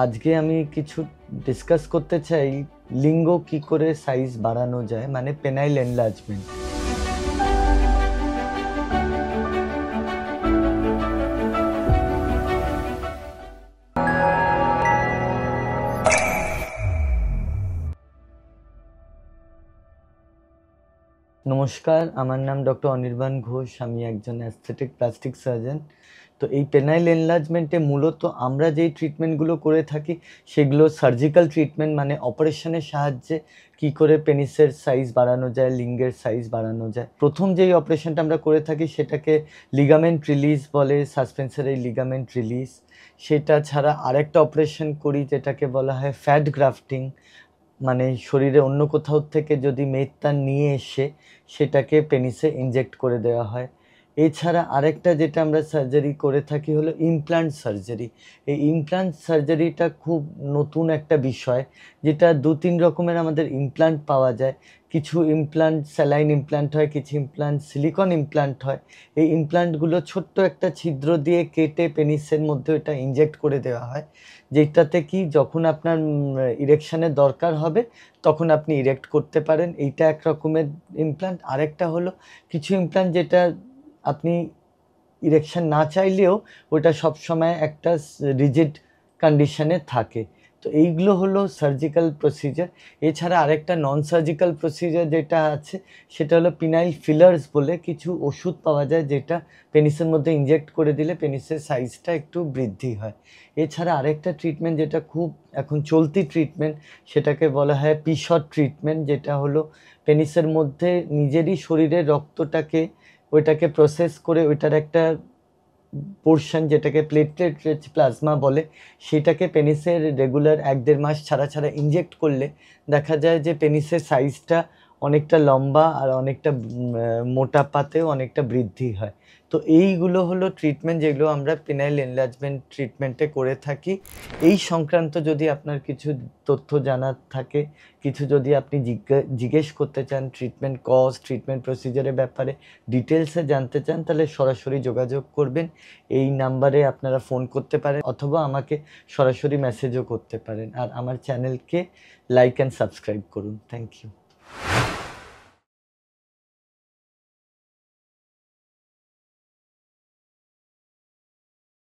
আজকে আমি কিছু ডিসকাস করতে চাই লিঙ্গ কি করে সাইজ বাড়ানো যায়, মানে পেনাইল এনলার্জমেন্ট। নমস্কার, আমার নাম ডক্টর অনির্বাণ ঘোষ। আমি একজন অ্যাস্থেটিক প্লাস্টিক সার্জন। তো এই পেনাইল এনলার্জমেন্টে মূলত আমরা যেই ট্রিটমেন্টগুলো করে থাকি সেগুলো সার্জিক্যাল ট্রিটমেন্ট, মানে অপারেশনের সাহায্যে কি করে পেনিসের সাইজ বাড়ানো যায়, লিঙ্গের সাইজ বাড়ানো যায়। প্রথম যেই অপারেশনটা আমরা করে থাকি সেটাকে লিগামেন্ট রিলিজ বলে, সাসপেন্সারি লিগামেন্ট রিলিজ। সেটা ছাড়া আরেকটা অপারেশন করি যেটাকে বলা হয় ফ্যাট গ্রাফটিং, মানে শরীরে অন্য কোথাও থেকে যদি মেদটা নিয়ে এসে সেটাকে পেনিসে ইনজেক্ট করে দেওয়া হয়। এছাড়া আরেকটা যেটা আমরা সার্জারি করে থাকি হলো ইমপ্লান্ট সার্জারি। এই ইমপ্লান্ট সার্জারিটা খুব নতুন একটা বিষয়, যেটা 2-3 রকমের আমাদের ইমপ্লান্ট পাওয়া যায়। কিছু ইমপ্লান্ট স্যালাইন ইমপ্লান্ট হয়, কিছু ইমপ্লান্ট সিলিকন ইমপ্লান্ট হয়। এই ইমপ্লান্টগুলো ছোট্ট একটা ছিদ্র দিয়ে কেটে পেনিসের মধ্যে এটা ইনজেক্ট করে দেওয়া হয়, যেটাতে কি যখন আপনার ইরেকশনের দরকার হবে তখন আপনি ইরেক্ট করতে পারেন। এইটা এক রকমের ইমপ্লান্ট। আরেকটা হলো কিছু ইমপ্লান্ট যেটা আপনি ইরেকশন না চাইলেও ওটা সবসময় একটা রিজিড কন্ডিশনে থাকে। তো এইগুলো হলো সার্জিক্যাল প্রসিজার। এছাড়া আরেকটা নন সার্জিক্যাল প্রসিজার যেটা আছে সেটা হলো পিনাইল ফিলার্স বলে কিছু ওষুধ পাওয়া যায়, যেটা পেনিসের মধ্যে ইনজেক্ট করে দিলে পেনিসের সাইজটা একটু বৃদ্ধি হয়। এছাড়া আরেকটা ট্রিটমেন্ট যেটা খুব এখন চলতি ট্রিটমেন্ট, সেটাকে বলা হয় পিশট ট্রিটমেন্ট, যেটা হলো পেনিসের মধ্যে নিজেরই শরীরের রক্তটাকে ওইটাকে প্রসেস করে ওইটার একটা পোর্শন যেটাকে প্লেটলেট রিচ প্লাজমা বলে, সেটাকে পেনিসের রেগুলার 1-1.5 মাস ছাড়া ছাড়া ইনজেক্ট করলে দেখা যায় যে পেনিসের সাইজটা অনেকটা লম্বা আর অনেকটা মোটাপাতেও অনেকটা বৃদ্ধি হয়। তো এইগুলো হলো ট্রিটমেন্ট যেগুলো আমরা পেনাইল এনলার্জমেন্ট ট্রিটমেন্টে করে থাকি। এই সংক্রান্ত যদি আপনার কিছু তথ্য জানার থাকে, কিছু যদি আপনি জিজ্ঞেস করতে চান, ট্রিটমেন্ট কস্ট, ট্রিটমেন্ট প্রসিজারের ব্যাপারে ডিটেলসে জানতে চান, তাহলে সরাসরি যোগাযোগ করবেন। এই নাম্বারে আপনারা ফোন করতে পারেন অথবা আমাকে সরাসরি মেসেজও করতে পারেন। আর আমার চ্যানেলকে লাইক অ্যান্ড সাবস্ক্রাইব করুন। Thank you.